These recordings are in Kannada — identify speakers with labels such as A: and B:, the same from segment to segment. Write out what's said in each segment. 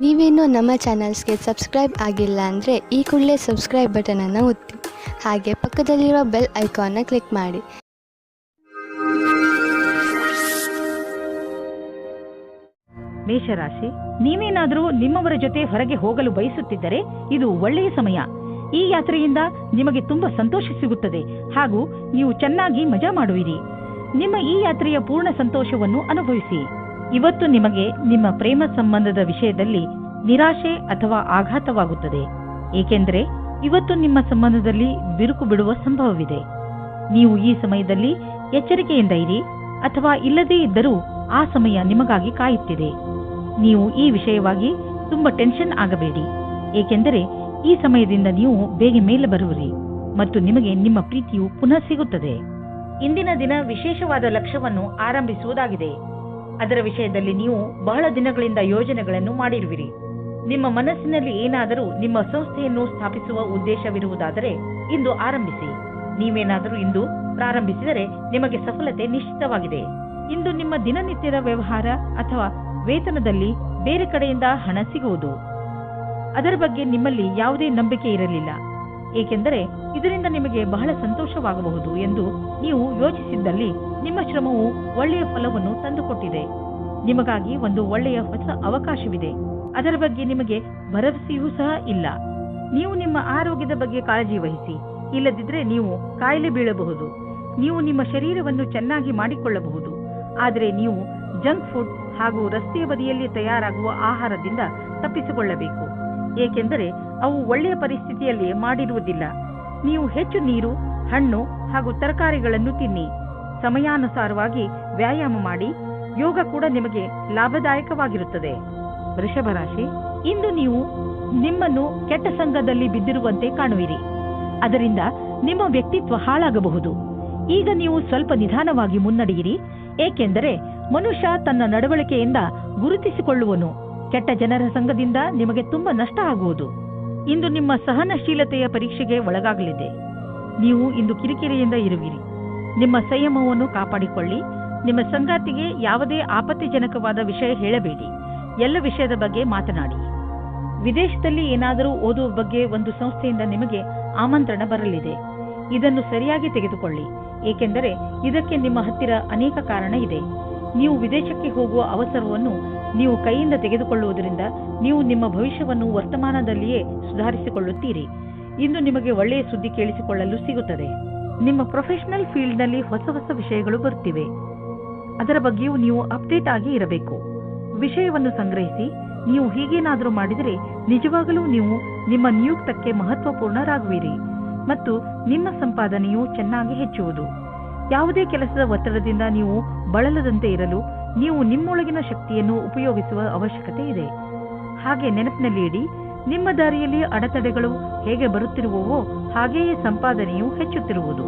A: ನೀವೇನೂ ನಮ್ಮ ಚಾನಲ್ಸ್ಗೆ ಸಬ್ಸ್ಕ್ರೈಬ್ ಆಗಿಲ್ಲ ಅಂದರೆ ಈ ಕೂಡಲೇ ಸಬ್ಸ್ಕ್ರೈಬ್ ಬಟನನ್ನು ಒತ್ತಿ ಹಾಗೆ ಪಕ್ಕದಲ್ಲಿರುವ ಬೆಲ್ ಐಕಾನ್ನ ಕ್ಲಿಕ್ ಮಾಡಿ.
B: ಮೇಷರಾಶಿ, ನೀವೇನಾದರೂ ನಿಮ್ಮವರ ಜೊತೆ ಹೊರಗೆ ಹೋಗಲು ಬಯಸುತ್ತಿದ್ದರೆ ಇದು ಒಳ್ಳೆಯ ಸಮಯ. ಈ ಯಾತ್ರೆಯಿಂದ ನಿಮಗೆ ತುಂಬಾ ಸಂತೋಷ ಸಿಗುತ್ತದೆ ಹಾಗೂ ನೀವು ಚೆನ್ನಾಗಿ ಮಜಾ ಮಾಡುವಿರಿ. ನಿಮ್ಮ ಈ ಯಾತ್ರೆಯ ಪೂರ್ಣ ಸಂತೋಷವನ್ನು ಅನುಭವಿಸಿ. ಇವತ್ತು ನಿಮಗೆ ನಿಮ್ಮ ಪ್ರೇಮ ಸಂಬಂಧದ ವಿಷಯದಲ್ಲಿ ನಿರಾಶೆ ಅಥವಾ ಆಘಾತವಾಗುತ್ತದೆ, ಏಕೆಂದರೆ ಇವತ್ತು ನಿಮ್ಮ ಸಂಬಂಧದಲ್ಲಿ ಬಿರುಕು ಬಿಡುವ ಸಂಭವವಿದೆ. ನೀವು ಈ ಸಮಯದಲ್ಲಿ ಎಚ್ಚರಿಕೆಯಿಂದ ಇರಿ, ಅಥವಾ ಇಲ್ಲದೇ ಇದ್ದರೂ ಆ ಸಮಯ ನಿಮಗಾಗಿ ಕಾಯುತ್ತಿದೆ. ನೀವು ಈ ವಿಷಯವಾಗಿ ತುಂಬಾ ಟೆನ್ಷನ್ ಆಗಬೇಡಿ, ಏಕೆಂದರೆ ಈ ಸಮಯದಿಂದ ನೀವು ಬೇಗ ಮೇಲೆ ಬರುವಿರಿ ಮತ್ತು ನಿಮಗೆ ನಿಮ್ಮ ಪ್ರೀತಿಯು ಪುನಃ ಸಿಗುತ್ತದೆ. ಇಂದಿನ ದಿನ ವಿಶೇಷವಾದ ಲಕ್ಷ್ಯವನ್ನು ಆರಂಭಿಸುವುದಾಗಿದೆ. ಅದರ ವಿಷಯದಲ್ಲಿ ನೀವು ಬಹಳ ದಿನಗಳಿಂದ ಯೋಜನೆಗಳನ್ನು ಮಾಡಿರುವಿರಿ. ನಿಮ್ಮ ಮನಸ್ಸಿನಲ್ಲಿ ಏನಾದರೂ ನಿಮ್ಮ ಸಂಸ್ಥೆಯನ್ನು ಸ್ಥಾಪಿಸುವ ಉದ್ದೇಶವಿರುವುದಾದರೆ ಇಂದು ಆರಂಭಿಸಿ. ನೀವೇನಾದರೂ ಇಂದು ಪ್ರಾರಂಭಿಸಿದರೆ ನಿಮಗೆ ಸಫಲತೆ ನಿಶ್ಚಿತವಾಗಿದೆ. ಇಂದು ನಿಮ್ಮ ದಿನನಿತ್ಯದ ವ್ಯವಹಾರ ಅಥವಾ ವೇತನದಲ್ಲಿ ಬೇರೆ ಕಡೆಯಿಂದ ಹಣ ಸಿಗುವುದು. ಅದರ ಬಗ್ಗೆ ನಿಮ್ಮಲ್ಲಿ ಯಾವುದೇ ನಂಬಿಕೆ ಇರಲಿಲ್ಲ, ಏಕೆಂದರೆ ಇದರಿಂದ ನಿಮಗೆ ಬಹಳ ಸಂತೋಷವಾಗಬಹುದು ಎಂದು ನೀವು ಯೋಚಿಸಿದ್ದಲ್ಲಿ ನಿಮ್ಮ ಶ್ರಮವು ಒಳ್ಳೆಯ ಫಲವನ್ನು ತಂದುಕೊಟ್ಟಿದೆ. ನಿಮಗಾಗಿ ಒಂದು ಒಳ್ಳೆಯ ಹೊಸ ಅವಕಾಶವಿದೆ. ಅದರ ಬಗ್ಗೆ ನಿಮಗೆ ಭರವಸೆಯೂ ಸಹ ಇಲ್ಲ. ನೀವು ನಿಮ್ಮ ಆರೋಗ್ಯದ ಬಗ್ಗೆ ಕಾಳಜಿ ವಹಿಸಿ, ಇಲ್ಲದಿದ್ದರೆ ನೀವು ಕಾಯಿಲೆ ಬೀಳಬಹುದು. ನೀವು ನಿಮ್ಮ ಶರೀರವನ್ನು ಚೆನ್ನಾಗಿ ಮಾಡಿಕೊಳ್ಳಬಹುದು, ಆದರೆ ನೀವು ಜಂಕ್ ಫುಡ್ ಹಾಗೂ ರಸ್ತೆಯ ಬದಿಯಲ್ಲಿ ತಯಾರಾಗುವ ಆಹಾರದಿಂದ ತಪ್ಪಿಸಿಕೊಳ್ಳಬೇಕು, ಏಕೆಂದರೆ ಅವು ಒಳ್ಳೆಯ ಪರಿಸ್ಥಿತಿಯಲ್ಲಿ ಮಾಡಿರುವುದಿಲ್ಲ. ನೀವು ಹೆಚ್ಚು ನೀರು, ಹಣ್ಣು ಹಾಗೂ ತರಕಾರಿಗಳನ್ನು ತಿನ್ನಿ. ಸಮಯಾನುಸಾರವಾಗಿ ವ್ಯಾಯಾಮ ಮಾಡಿ. ಯೋಗ ಕೂಡ ನಿಮಗೆ ಲಾಭದಾಯಕವಾಗಿರುತ್ತದೆ. ವೃಷಭ ರಾಶಿ, ಇಂದು ನೀವು ನಿಮ್ಮನ್ನು ಕೆಟ್ಟ ಸಂಘದಲ್ಲಿ ಬಿದ್ದಿರುವಂತೆ ಕಾಣುವಿರಿ. ಅದರಿಂದ ನಿಮ್ಮ ವ್ಯಕ್ತಿತ್ವ ಹಾಳಾಗಬಹುದು. ಈಗ ನೀವು ಸ್ವಲ್ಪ ನಿಧಾನವಾಗಿ ಮುನ್ನಡೆಯಿರಿ, ಏಕೆಂದರೆ ಮನುಷ್ಯ ತನ್ನ ನಡವಳಿಕೆಯಿಂದ ಗುರುತಿಸಿಕೊಳ್ಳುವನು. ಕೆಟ್ಟ ಜನರ ಸಂಘದಿಂದ ನಿಮಗೆ ತುಂಬಾ ನಷ್ಟ ಆಗುವುದು. ಇಂದು ನಿಮ್ಮ ಸಹನಶೀಲತೆಯ ಪರೀಕ್ಷೆಗೆ ಒಳಗಾಗಲಿದೆ. ನೀವು ಇಂದು ಕಿರಿಕಿರಿಯಿಂದ ಇರುವಿರಿ. ನಿಮ್ಮ ಸಂಯಮವನ್ನು ಕಾಪಾಡಿಕೊಳ್ಳಿ. ನಿಮ್ಮ ಸಂಗಾತಿಗೆ ಯಾವುದೇ ಆಪತ್ತಿಜನಕವಾದ ವಿಷಯ ಹೇಳಬೇಡಿ. ಎಲ್ಲ ವಿಷಯದ ಬಗ್ಗೆ ಮಾತನಾಡಿ. ವಿದೇಶದಲ್ಲಿ ಏನಾದರೂ ಓದುವ ಬಗ್ಗೆ ಒಂದು ಸಂಸ್ಥೆಯಿಂದ ನಿಮಗೆ ಆಮಂತ್ರಣ ಬರಲಿದೆ. ಇದನ್ನು ಸರಿಯಾಗಿ ತೆಗೆದುಕೊಳ್ಳಿ, ಏಕೆಂದರೆ ಇದಕ್ಕೆ ನಿಮ್ಮ ಹತ್ತಿರ ಅನೇಕ ಕಾರಣ ಇದೆ. ನೀವು ವಿದೇಶಕ್ಕೆ ಹೋಗುವ ಅವಸರವನ್ನು ನೀವು ಕೈಯಿಂದ ತೆಗೆದುಕೊಳ್ಳುವುದರಿಂದ ನೀವು ನಿಮ್ಮ ಭವಿಷ್ಯವನ್ನು ವರ್ತಮಾನದಲ್ಲಿಯೇ ಸುಧಾರಿಸಿಕೊಳ್ಳುತ್ತೀರಿ. ಇಂದು ನಿಮಗೆ ಒಳ್ಳೆಯ ಸುದ್ದಿ ಕೇಳಿಸಿಕೊಳ್ಳಲು ಸಿಗುತ್ತದೆ. ನಿಮ್ಮ ಪ್ರೊಫೆಷನಲ್ ಫೀಲ್ಡ್ನಲ್ಲಿ ಹೊಸ ಹೊಸ ವಿಷಯಗಳು ಬರುತ್ತಿವೆ. ಅದರ ಬಗ್ಗೆಯೂ ನೀವು ಅಪ್ಡೇಟ್ ಆಗಿ ಇರಬೇಕು. ವಿಷಯವನ್ನು ಸಂಗ್ರಹಿಸಿ. ನೀವು ಹೀಗೇನಾದರೂ ಮಾಡಿದರೆ ನಿಜವಾಗಲೂ ನೀವು ನಿಮ್ಮ ನಿಯುಕ್ತಕ್ಕೆ ಮಹತ್ವಪೂರ್ಣರಾಗುವಿರಿ ಮತ್ತು ನಿಮ್ಮ ಸಂಪಾದನೆಯು ಚೆನ್ನಾಗಿ ಹೆಚ್ಚುವುದು. ಯಾವುದೇ ಕೆಲಸದ ಒತ್ತಡದಿಂದ ನೀವು ಬಳಲದಂತೆ ಇರಲು ನೀವು ನಿಮ್ಮೊಳಗಿನ ಶಕ್ತಿಯನ್ನು ಉಪಯೋಗಿಸುವ ಅವಶ್ಯಕತೆ ಇದೆ. ಹಾಗೆ ನೆನಪಿನಲ್ಲಿ ಇಡಿ, ನಿಮ್ಮ ದಾರಿಯಲ್ಲಿ ಅಡೆತಡೆಗಳು ಹೇಗೆ ಬರುತ್ತಿರುವವೋ ಹಾಗೆಯೇ ಸಂಪಾದನೆಯು ಹೆಚ್ಚುತ್ತಿರುವುದು.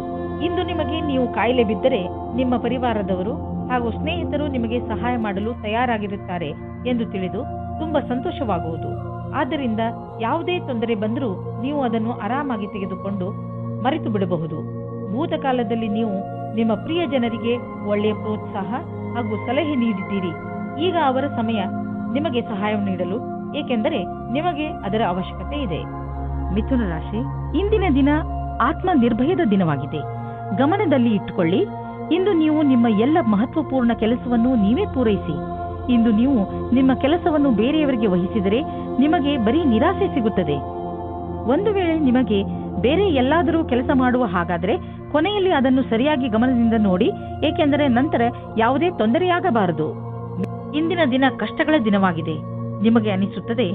B: ಇಂದು ನಿಮಗೆ ನೀವು ಕಾಯಿಲೆ ಬಿದ್ದರೆ ನಿಮ್ಮ ಪರಿವಾರದವರು ಹಾಗೂ ಸ್ನೇಹಿತರು ನಿಮಗೆ ಸಹಾಯ ಮಾಡಲು ತಯಾರಾಗಿರುತ್ತಾರೆ ಎಂದು ತಿಳಿದು ತುಂಬಾ ಸಂತೋಷವಾಗುವುದು. ಆದ್ದರಿಂದ ಯಾವುದೇ ತೊಂದರೆ ಬಂದರೂ ನೀವು ಅದನ್ನು ಆರಾಮಾಗಿ ತೆಗೆದುಕೊಂಡು ಮರೆತು ಬಿಡಬಹುದು. ಭೂತಕಾಲದಲ್ಲಿ ನೀವು ನಿಮ್ಮ ಪ್ರಿಯ ಜನರಿಗೆ ಒಳ್ಳೆಯ ಪ್ರೋತ್ಸಾಹ ಹಾಗೂ ಸಲಹೆ ನೀಡಿದ್ದೀರಿ. ಈಗ ಅವರ ಸಮಯ ನಿಮಗೆ ಸಹಾಯ ನೀಡಲು, ಏಕೆಂದರೆ ನಿಮಗೆ ಅದರ ಅವಶ್ಯಕತೆ ಇದೆ. ಮಿಥುನ ರಾಶಿ, ಇಂದಿನ ದಿನ ಆತ್ಮ ನಿರ್ಭಯದ ದಿನವಾಗಿದೆ. ಗಮನದಲ್ಲಿ ಇಟ್ಟುಕೊಳ್ಳಿ, ಇಂದು ನೀವು ನಿಮ್ಮ ಎಲ್ಲ ಮಹತ್ವಪೂರ್ಣ ಕೆಲಸವನ್ನು ನೀವೇ ಪೂರೈಸಿ. ಇಂದು ನೀವು ನಿಮ್ಮ ಕೆಲಸವನ್ನು ಬೇರೆಯವರಿಗೆ ವಹಿಸಿದರೆ ನಿಮಗೆ ಬರೀ ನಿರಾಸೆ ಸಿಗುತ್ತದೆ. ಒಂದು ವೇಳೆ ನಿಮಗೆ ಬೇರೆ ಎಲ್ಲಾದರೂ ಕೆಲಸ ಮಾಡುವ ಹಾಗಾದರೆ ಕೊನೆಯಲ್ಲಿ ಅದನ್ನು ಸರಿಯಾಗಿ ಗಮನದಿಂದ ನೋಡಿ, ಏಕೆಂದರೆ ನಂತರ ಯಾವುದೇ ತೊಂದರೆಯಾಗಬಾರದು. ಇಂದಿನ ದಿನ ಕಷ್ಟಗಳ ದಿನವಾಗಿದೆ. ನಿಮಗೆ ಅನಿಸುತ್ತದೆ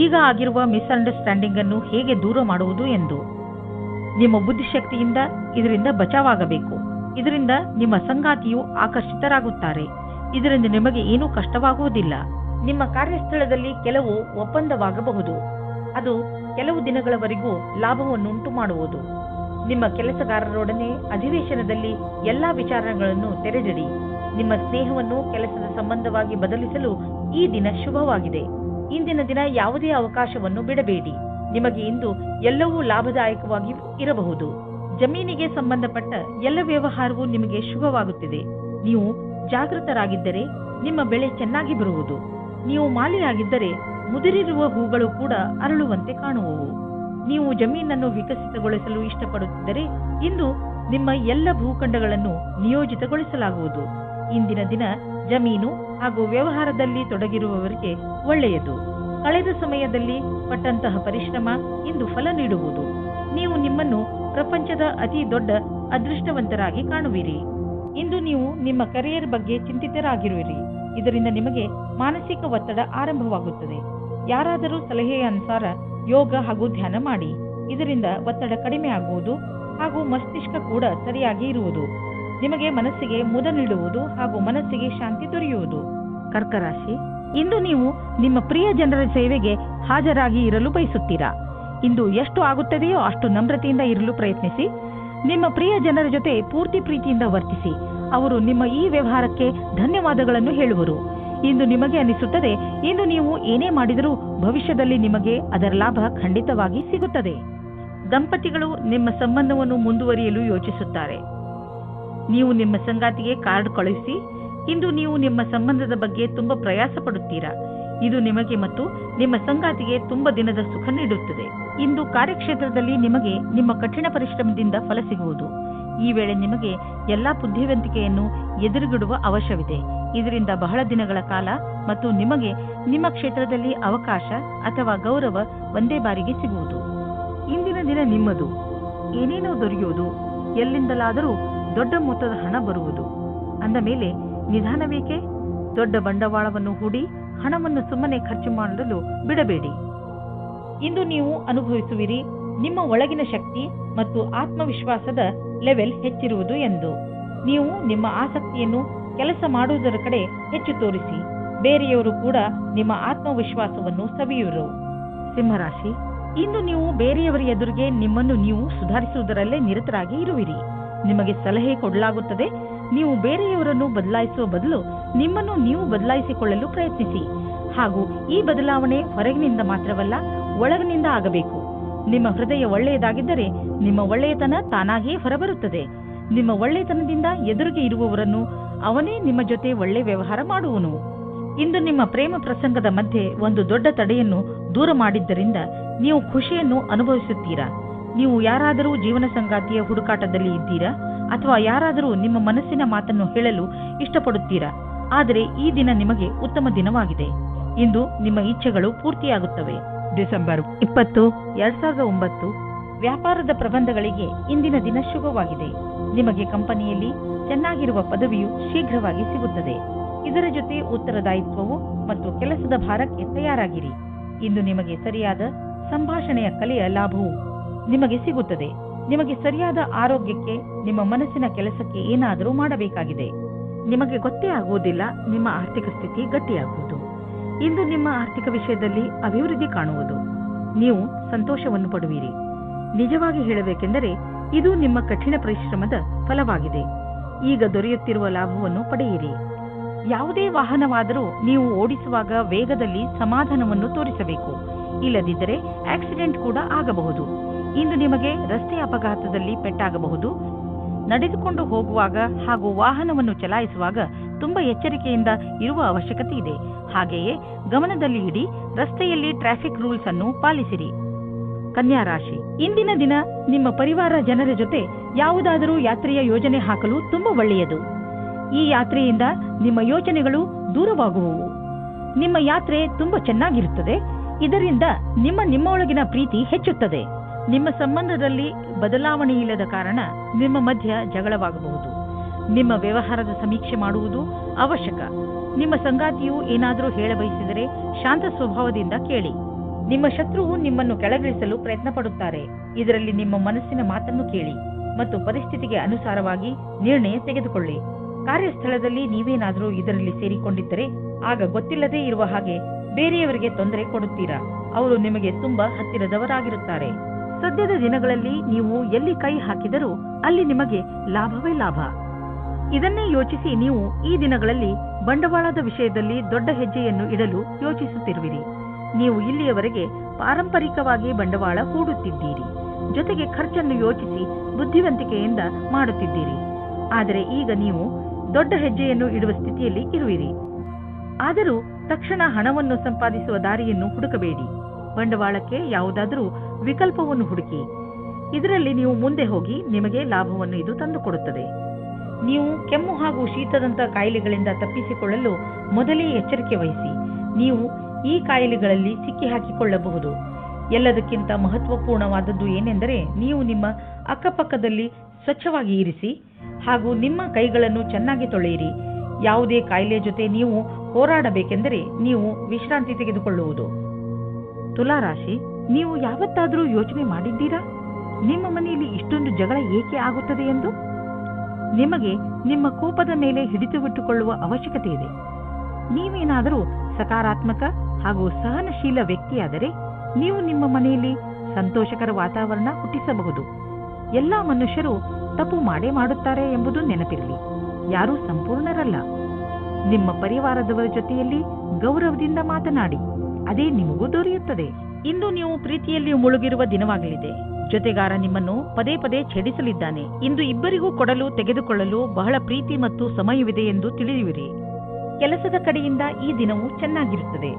B: ಈಗ ಆಗಿರುವ ಮಿಸ್ಅಂಡರ್ಸ್ಟ್ಯಾಂಡಿಂಗ್ ಅನ್ನು ಹೇಗೆ ದೂರ ಮಾಡುವುದು ಎಂದು. ನಿಮ್ಮ ಬುದ್ಧಿಶಕ್ತಿಯಿಂದ ಇದರಿಂದ ಬಚಾವಾಗಬೇಕು. ಇದರಿಂದ ನಿಮ್ಮ ಸಂಗಾತಿಯು ಆಕರ್ಷಿತರಾಗುತ್ತಾರೆ. ಇದರಿಂದ ನಿಮಗೆ ಏನೂ ಕಷ್ಟವಾಗುವುದಿಲ್ಲ. ನಿಮ್ಮ ಕಾರ್ಯಸ್ಥಳದಲ್ಲಿ ಕೆಲವು ಒಪ್ಪಂದವಾಗಬಹುದು. ಅದು ಕೆಲವು ದಿನಗಳವರೆಗೂ ಲಾಭವನ್ನುಂಟು ಮಾಡುವುದು. ನಿಮ್ಮ ಕೆಲಸಗಾರರೊಡನೆ ಅಧಿವೇಶನದಲ್ಲಿ ಎಲ್ಲಾ ವಿಚಾರಗಳನ್ನು ತೆರೆದಿಡಿ. ನಿಮ್ಮ ಸ್ನೇಹವನ್ನು ಕೆಲಸದ ಸಂಬಂಧವಾಗಿ ಬದಲಿಸಲು ಈ ದಿನ ಶುಭವಾಗಿದೆ. ಇಂದಿನ ದಿನ ಯಾವುದೇ ಅವಕಾಶವನ್ನು ಬಿಡಬೇಡಿ. ನಿಮಗೆ ಇಂದು ಎಲ್ಲವೂ ಲಾಭದಾಯಕವಾಗಿ ಇರಬಹುದು. ಜಮೀನಿಗೆ ಸಂಬಂಧಪಟ್ಟ ಎಲ್ಲ ವ್ಯವಹಾರವೂ ನಿಮಗೆ ಶುಭವಾಗುತ್ತಿದೆ. ನೀವು ಜಾಗೃತರಾಗಿದ್ದರೆ ನಿಮ್ಮ ಬೆಳೆ ಚೆನ್ನಾಗಿ ಬರುವುದು. ನೀವು ಮಾಲಿಯಾಗಿದ್ದರೆ ಮುದುರಿರುವ ಹೂಗಳು ಕೂಡ ಅರಳುವಂತೆ ಕಾಣುವವು. ನೀವು ಜಮೀನನ್ನು ವಿಕಸಿತಗೊಳಿಸಲು ಇಷ್ಟಪಡುತ್ತಿದ್ದರೆ ಇಂದು ನಿಮ್ಮ ಎಲ್ಲ ಭೂಖಂಡಗಳನ್ನು ನಿಯೋಜಿತಗೊಳಿಸಲಾಗುವುದು. ಇಂದಿನ ದಿನ ಜಮೀನು ಹಾಗೂ ವ್ಯವಹಾರದಲ್ಲಿ ತೊಡಗಿರುವವರಿಗೆ ಒಳ್ಳೆಯದು. ಕಳೆದ ಸಮಯದಲ್ಲಿ ಪಟ್ಟಂತಹ ಪರಿಶ್ರಮ ಇಂದು ಫಲ ನೀಡುವುದು. ನೀವು ನಿಮ್ಮನ್ನು ಪ್ರಪಂಚದ ಅತಿ ದೊಡ್ಡ ಅದೃಷ್ಟವಂತರಾಗಿ ಕಾಣುವಿರಿ. ಇಂದು ನೀವು ನಿಮ್ಮ ಕರಿಯರ್ ಬಗ್ಗೆ ಚಿಂತಿತರಾಗಿರುವಿರಿ. ಇದರಿಂದ ನಿಮಗೆ ಮಾನಸಿಕ ಒತ್ತಡ ಆರಂಭವಾಗುತ್ತದೆ. ಯಾರಾದರೂ ಸಲಹೆಯ ಅನುಸಾರ ಯೋಗ ಹಾಗೂ ಧ್ಯಾನ ಮಾಡಿ. ಇದರಿಂದ ಒತ್ತಡ ಕಡಿಮೆ ಆಗುವುದು ಹಾಗೂ ಮಸ್ತಿಷ್ಕ ಕೂಡ ಸರಿಯಾಗಿ ಇರುವುದು. ನಿಮಗೆ ಮನಸ್ಸಿಗೆ ಮುದ ನೀಡುವುದು ಹಾಗೂ ಮನಸ್ಸಿಗೆ ಶಾಂತಿ ದೊರೆಯುವುದು. ಕರ್ಕ ರಾಶಿ, ಇಂದು ನೀವು ನಿಮ್ಮ ಪ್ರಿಯ ಜನರ ಸೇವೆಗೆ ಹಾಜರಾಗಿ ಇರಲು ಬಯಸುತ್ತೀರಾ. ಇಂದು ಎಷ್ಟು ಆಗುತ್ತದೆಯೋ ಅಷ್ಟು ನಮ್ರತೆಯಿಂದ ಇರಲು ಪ್ರಯತ್ನಿಸಿ. ನಿಮ್ಮ ಪ್ರಿಯ ಜನರ ಜೊತೆ ಪೂರ್ತಿ ಪ್ರೀತಿಯಿಂದ ವರ್ತಿಸಿ. ಅವರು ನಿಮ್ಮ ಈ ವ್ಯವಹಾರಕ್ಕೆ ಧನ್ಯವಾದಗಳನ್ನು ಹೇಳುವರು. ಇಂದು ನಿಮಗೆ ಅನಿಸುತ್ತದೆ, ಇಂದು ನೀವು ಏನೇ ಮಾಡಿದರೂ ಭವಿಷ್ಯದಲ್ಲಿ ನಿಮಗೆ ಅದರ ಲಾಭ ಖಂಡಿತವಾಗಿ ಸಿಗುತ್ತದೆ. ದಂಪತಿಗಳು ನಿಮ್ಮ ಸಂಬಂಧವನ್ನು ಮುಂದುವರಿಯಲು ಯೋಚಿಸುತ್ತಾರೆ. ನೀವು ನಿಮ್ಮ ಸಂಗಾತಿಗೆ ಕಾರ್ಡ್ ಕಳುಹಿಸಿ. ಇಂದು ನೀವು ನಿಮ್ಮ ಸಂಬಂಧದ ಬಗ್ಗೆ ತುಂಬಾ ಪ್ರಯಾಸ ಪಡುತ್ತೀರಾ. ಇದು ನಿಮಗೆ ಮತ್ತು ನಿಮ್ಮ ಸಂಗಾತಿಗೆ ತುಂಬಾ ದಿನದ ಸುಖ ನೀಡುತ್ತದೆ. ಇಂದು ಕಾರ್ಯಕ್ಷೇತ್ರದಲ್ಲಿ ನಿಮಗೆ ನಿಮ್ಮ ಕಠಿಣ ಪರಿಶ್ರಮದಿಂದ ಫಲ ಸಿಗುವುದು. ಈ ವೇಳೆ ನಿಮಗೆ ಎಲ್ಲಾ ಬುದ್ಧಿವಂತಿಕೆಯನ್ನು ಎದುರುಗಿಡುವ ಅವಶ್ಯವಿದೆ. ಇದರಿಂದ ಬಹಳ ದಿನಗಳ ಕಾಲ ಮತ್ತು ನಿಮಗೆ ನಿಮ್ಮ ಕ್ಷೇತ್ರದಲ್ಲಿ ಅವಕಾಶ ಅಥವಾ ಗೌರವ ಒಂದೇ ಬಾರಿಗೆ ಸಿಗುವುದು. ಇಂದಿನ ದಿನ ನಿಮ್ಮದು. ಏನೇನೋ ದೊರೆಯುವುದು. ಎಲ್ಲಿಂದಲಾದರೂ ದೊಡ್ಡ ಮೊತ್ತದ ಹಣ ಬರುವುದು. ಅಂದ ಮೇಲೆ ನಿಧಾನವೇಕೆ? ದೊಡ್ಡ ಬಂಡವಾಳವನ್ನು ಹೂಡಿ ಹಣವನ್ನು ಸುಮ್ಮನೆ ಖರ್ಚು ಮಾಡಲು ಬಿಡಬೇಡಿ. ಇಂದು ನೀವು ಅನುಭವಿಸುವಿರಿ ನಿಮ್ಮ ಒಳಗಿನ ಶಕ್ತಿ ಮತ್ತು ಆತ್ಮವಿಶ್ವಾಸದ ಲೆವೆಲ್ ಹೆಚ್ಚಿರುವುದು ಎಂದು. ನೀವು ನಿಮ್ಮ ಆಸಕ್ತಿಯನ್ನು ಕೆಲಸ ಮಾಡುವುದರ ಕಡೆ ಹೆಚ್ಚು ತೋರಿಸಿ. ಬೇರೆಯವರು ಕೂಡ ನಿಮ್ಮ ಆತ್ಮವಿಶ್ವಾಸವನ್ನು ಸವಿಯುವರು. ಸಿಂಹರಾಶಿ, ಇಂದು ನೀವು ಬೇರೆಯವರ ಎದುರಿಗೆ ನಿಮ್ಮನ್ನು ನೀವು ಸುಧಾರಿಸುವುದರಲ್ಲೇ ನಿರತರಾಗಿ ಇರುವಿರಿ. ನಿಮಗೆ ಸಲಹೆ ಕೊಡಲಾಗುತ್ತದೆ. ನೀವು ಬೇರೆಯವರನ್ನು ಬದಲಾಯಿಸುವ ಬದಲು ನಿಮ್ಮನ್ನು ನೀವು ಬದಲಾಯಿಸಿಕೊಳ್ಳಲು ಪ್ರಯತ್ನಿಸಿ. ಹಾಗೂ ಈ ಬದಲಾವಣೆ ಹೊರಗಿನಿಂದ ಮಾತ್ರವಲ್ಲ, ಒಳಗಿನಿಂದ ಆಗಬೇಕು. ನಿಮ್ಮ ಹೃದಯ ಒಳ್ಳೆಯದಾಗಿದ್ದರೆ ನಿಮ್ಮ ಒಳ್ಳೆಯತನ ತಾನಾಗಿಯೇ ಹೊರಬರುತ್ತದೆ. ನಿಮ್ಮ ಒಳ್ಳೆಯತನದಿಂದ ಎದುರಿಗೆ ಇರುವವರನ್ನು ಅವನೇ ನಿಮ್ಮ ಜೊತೆ ಒಳ್ಳೆ ವ್ಯವಹಾರ ಮಾಡುವನು. ಇಂದು ನಿಮ್ಮ ಪ್ರೇಮ ಪ್ರಸಂಗದ ಮಧ್ಯೆ ಒಂದು ದೊಡ್ಡ ತಡೆಯನ್ನು ದೂರ ಮಾಡಿದ್ದರಿಂದ ನೀವು ಖುಷಿಯನ್ನು ಅನುಭವಿಸುತ್ತೀರಾ. ನೀವು ಯಾರಾದರೂ ಜೀವನ ಸಂಗಾತಿಯ ಹುಡುಕಾಟದಲ್ಲಿ ಇದ್ದೀರಾ ಅಥವಾ ಯಾರಾದರೂ ನಿಮ್ಮ ಮನಸ್ಸಿನ ಮಾತನ್ನು ಹೇಳಲು ಇಷ್ಟಪಡುತ್ತೀರಾ. ಆದರೆ ಈ ದಿನ ನಿಮಗೆ ಉತ್ತಮ ದಿನವಾಗಿದೆ. ಇಂದು ನಿಮ್ಮ ಇಚ್ಛೆಗಳು ಪೂರ್ತಿಯಾಗುತ್ತವೆ. ಡಿಸೆಂಬರ್ 20, 2009 ವ್ಯಾಪಾರದ ಪ್ರಬಂಧಗಳಿಗೆ ಇಂದಿನ ದಿನ ಶುಭವಾಗಿದೆ. ನಿಮಗೆ ಕಂಪನಿಯಲ್ಲಿ ಚೆನ್ನಾಗಿರುವ ಪದವಿಯು ಶೀಘ್ರವಾಗಿ ಸಿಗುತ್ತದೆ. ಇದರ ಜೊತೆ ಉತ್ತರದಾಯಿತ್ವವು ಮತ್ತು ಕೆಲಸದ ಭಾರಕ್ಕೆ ತಯಾರಾಗಿರಿ. ಇಂದು ನಿಮಗೆ ಸರಿಯಾದ ಸಂಭಾಷಣೆಯ ಕಲೆಯ ಲಾಭವು ನಿಮಗೆ ಸಿಗುತ್ತದೆ. ನಿಮಗೆ ಸರಿಯಾದ ಆರೋಗ್ಯಕ್ಕೆ ನಿಮ್ಮ ಮನಸ್ಸಿನ ಕೆಲಸಕ್ಕೆ ಏನಾದರೂ ಮಾಡಬೇಕಾಗಿದೆ. ನಿಮಗೆ ಗೊತ್ತೇ ಆಗುವುದಿಲ್ಲ ನಿಮ್ಮ ಆರ್ಥಿಕ ಸ್ಥಿತಿ ಗಟ್ಟಿಯಾಗುವುದು. ಇಂದು ನಿಮ್ಮ ಆರ್ಥಿಕ ವಿಷಯದಲ್ಲಿ ಅಭಿವೃದ್ಧಿ ಕಾಣುವುದು. ನೀವು ಸಂತೋಷವನ್ನು ಪಡುವಿರಿ. ನಿಜವಾಗಿ ಹೇಳಬೇಕೆಂದರೆ ಇದು ನಿಮ್ಮ ಕಠಿಣ ಪರಿಶ್ರಮದ ಫಲವಾಗಿದೆ. ಈಗ ದೊರೆಯುತ್ತಿರುವ ಲಾಭವನ್ನು ಪಡೆಯಿರಿ. ಯಾವುದೇ ವಾಹನವಾದರೂ ನೀವು ಓಡಿಸುವಾಗ ವೇಗದಲ್ಲಿ ಸಮಾಧಾನವನ್ನು ತೋರಿಸಬೇಕು. ಇಲ್ಲದಿದ್ದರೆ ಆಕ್ಸಿಡೆಂಟ್ ಕೂಡ ಆಗಬಹುದು. ಇಂದು ನಿಮಗೆ ರಸ್ತೆ ಅಪಘಾತದಲ್ಲಿ ಪೆಟ್ಟಾಗಬಹುದು. ನಡೆದುಕೊಂಡು ಹೋಗುವಾಗ ಹಾಗೂ ವಾಹನವನ್ನು ಚಲಾಯಿಸುವಾಗ ತುಂಬಾ ಎಚ್ಚರಿಕೆಯಿಂದ ಇರುವ ಅವಶ್ಯಕತೆ ಇದೆ. ಹಾಗೆಯೇ ಗಮನದಲ್ಲಿ ಇಡಿ. ರಸ್ತೆಯಲ್ಲಿ ಟ್ರಾಫಿಕ್ ರೂಲ್ಸ್ ಅನ್ನು ಪಾಲಿಸಿರಿ. ಕನ್ಯಾ ರಾಶಿ, ಇಂದಿನ ದಿನ ನಿಮ್ಮ ಪರಿವಾರ ಜನರ ಜೊತೆ ಯಾವುದಾದರೂ ಯಾತ್ರೆಯ ಯೋಜನೆ ಹಾಕಲು ತುಂಬಾ ಒಳ್ಳೆಯದು. ಈ ಯಾತ್ರೆಯಿಂದ ನಿಮ್ಮ ಯೋಚನೆಗಳು ದೂರವಾಗುವವು. ನಿಮ್ಮ ಯಾತ್ರೆ ತುಂಬಾ ಚೆನ್ನಾಗಿರುತ್ತದೆ. ಇದರಿಂದ ನಿಮ್ಮೊಳಗಿನ ಪ್ರೀತಿ ಹೆಚ್ಚುತ್ತದೆ. ನಿಮ್ಮ ಸಂಬಂಧದಲ್ಲಿ ಬದಲಾವಣೆ ಇಲ್ಲದ ಕಾರಣ ನಿಮ್ಮ ಮಧ್ಯ ಜಗಳವಾಗಬಹುದು. ನಿಮ್ಮ ವ್ಯವಹಾರದ ಸಮೀಕ್ಷೆ ಮಾಡುವುದು ಅವಶ್ಯಕ. ನಿಮ್ಮ ಸಂಗಾತಿಯು ಏನಾದರೂ ಹೇಳಬಯಸಿದರೆ ಶಾಂತ ಸ್ವಭಾವದಿಂದ ಕೇಳಿ. ನಿಮ್ಮ ಶತ್ರುವು ನಿಮ್ಮನ್ನು ಕೆಳಗಿಳಿಸಲು ಪ್ರಯತ್ನ ಪಡುತ್ತಾರೆ. ಇದರಲ್ಲಿ ನಿಮ್ಮ ಮನಸ್ಸಿನ ಮಾತನ್ನು ಕೇಳಿ ಮತ್ತು ಪರಿಸ್ಥಿತಿಗೆ ಅನುಸಾರವಾಗಿ ನಿರ್ಣಯ ತೆಗೆದುಕೊಳ್ಳಿ. ಕಾರ್ಯಸ್ಥಳದಲ್ಲಿ ನೀವೇನಾದರೂ ಇದರಲ್ಲಿ ಸೇರಿಕೊಂಡಿದ್ದರೆ ಆಗ ಗೊತ್ತಿಲ್ಲದೇ ಇರುವ ಹಾಗೆ ಬೇರೆಯವರಿಗೆ ತೊಂದರೆ ಕೊಡುತ್ತೀರಾ. ಅವರು ನಿಮಗೆ ತುಂಬಾ ಹತ್ತಿರದವರಾಗಿರುತ್ತಾರೆ. ಸದ್ಯದ ದಿನಗಳಲ್ಲಿ ನೀವು ಎಲ್ಲಿ ಕೈ ಹಾಕಿದರೂ ಅಲ್ಲಿ ನಿಮಗೆ ಲಾಭವೇ ಲಾಭ. ಇದನ್ನೇ ಯೋಚಿಸಿ ನೀವು ಈ ದಿನಗಳಲ್ಲಿ ಬಂಡವಾಳದ ವಿಷಯದಲ್ಲಿ ದೊಡ್ಡ ಹೆಜ್ಜೆಯನ್ನು ಇಡಲು ಯೋಚಿಸುತ್ತಿರುವಿರಿ. ನೀವು ಇಲ್ಲಿಯವರೆಗೆ ಪಾರಂಪರಿಕವಾಗಿ ಬಂಡವಾಳ ಹೂಡುತ್ತಿದ್ದೀರಿ. ಜೊತೆಗೆ ಖರ್ಚನ್ನು ಯೋಚಿಸಿ ಬುದ್ಧಿವಂತಿಕೆಯಿಂದ ಮಾಡುತ್ತಿದ್ದೀರಿ. ಆದರೆ ಈಗ ನೀವು ದೊಡ್ಡ ಹೆಜ್ಜೆಯನ್ನು ಇಡುವ ಸ್ಥಿತಿಯಲ್ಲಿ ಇರುವಿರಿ. ಆದರೂ ತಕ್ಷಣ ಹಣವನ್ನು ಸಂಪಾದಿಸುವ ದಾರಿಯನ್ನು ಹುಡುಕಬೇಡಿ. ಬಂಡವಾಳಕ್ಕೆ ಯಾವುದಾದರೂ ವಿಕಲ್ಪವನ್ನು ಹುಡುಕಿ. ಇದರಲ್ಲಿ ನೀವು ಮುಂದೆ ಹೋಗಿ ನಿಮಗೆ ಲಾಭವನ್ನು ಇದು ತಂದುಕೊಡುತ್ತದೆ. ನೀವು ಕೆಮ್ಮು ಹಾಗೂ ಶೀತದಂತ ಕಾಯಿಲೆಗಳಿಂದ ತಪ್ಪಿಸಿಕೊಳ್ಳಲು ಮೊದಲೇ ಎಚ್ಚರಿಕೆ ವಹಿಸಿ. ನೀವು ಈ ಕಾಯಿಲೆಗಳಲ್ಲಿ ಸಿಕ್ಕಿ ಹಾಕಿಕೊಳ್ಳಬಹುದು. ಎಲ್ಲದಕ್ಕಿಂತ ಮಹತ್ವಪೂರ್ಣವಾದದ್ದು ಏನೆಂದರೆ ನೀವು ನಿಮ್ಮ ಅಕ್ಕಪಕ್ಕದಲ್ಲಿ ಸ್ವಚ್ಛವಾಗಿ ಇರಿಸಿ ಹಾಗೂ ನಿಮ್ಮ ಕೈಗಳನ್ನು ಚೆನ್ನಾಗಿ ತೊಳೆಯಿರಿ. ಯಾವುದೇ ಕಾಯಿಲೆ ಜೊತೆ ನೀವು ಹೋರಾಡಬೇಕೆಂದರೆ ನೀವು ವಿಶ್ರಾಂತಿ ತೆಗೆದುಕೊಳ್ಳುವುದು. ತುಲಾರಾಶಿ, ನೀವು ಯಾವತ್ತಾದರೂ ಯೋಚನೆ ಮಾಡಿದ್ದೀರಾ ನಿಮ್ಮ ಮನೆಯಲ್ಲಿ ಇಷ್ಟೊಂದು ಜಗಳ ಏಕೆ ಆಗುತ್ತದೆ ಎಂದು? ನಿಮಗೆ ನಿಮ್ಮ ಕೋಪದ ಮೇಲೆ ಹಿಡಿತವಿಟ್ಟುಕೊಳ್ಳುವ ಅವಶ್ಯಕತೆ ಇದೆ. ನೀವೇನಾದರೂ ಸಕಾರಾತ್ಮಕ ಹಾಗೂ ಸಹನಶೀಲ ವ್ಯಕ್ತಿಯಾದರೆ ನೀವು ನಿಮ್ಮ ಮನೆಯಲ್ಲಿ ಸಂತೋಷಕರ ವಾತಾವರಣ ಹುಟ್ಟಿಸಬಹುದು. ಎಲ್ಲಾ ಮನುಷ್ಯರು ತಪ್ಪು ಮಾಡೇ ಮಾಡುತ್ತಾರೆ ಎಂಬುದು ನೆನಪಿರಲಿ. ಯಾರೂ ಸಂಪೂರ್ಣರಲ್ಲ. ನಿಮ್ಮ ಪರಿವಾರದವರ ಜೊತೆಯಲ್ಲಿ ಗೌರವದಿಂದ ಮಾತನಾಡಿ, ಅದೇ ನಿಮಗೂ ದೊರೆಯುತ್ತದೆ. ಇಂದು ನೀವು ಪ್ರೀತಿಯಲ್ಲಿ ಮುಳುಗಿರುವ ದಿನವಾಗಲಿದೆ. ಜೊತೆಗಾರ ನಿಮ್ಮನ್ನು ಪದೇ ಪದೇ ಛೇಡಿಸಲಿದ್ದಾನೆ. ಇಂದು ಇಬ್ಬರಿಗೂ ಕೊಡಲು ತೆಗೆದುಕೊಳ್ಳಲು ಬಹಳ ಪ್ರೀತಿ ಮತ್ತು ಸಮಯವಿದೆ ಎಂದು ತಿಳಿಯುವಿರಿ. ಕೆಲಸದ ಕಡೆಯಿಂದ ಈ ದಿನವು ಚೆನ್ನಾಗಿರುತ್ತದೆ.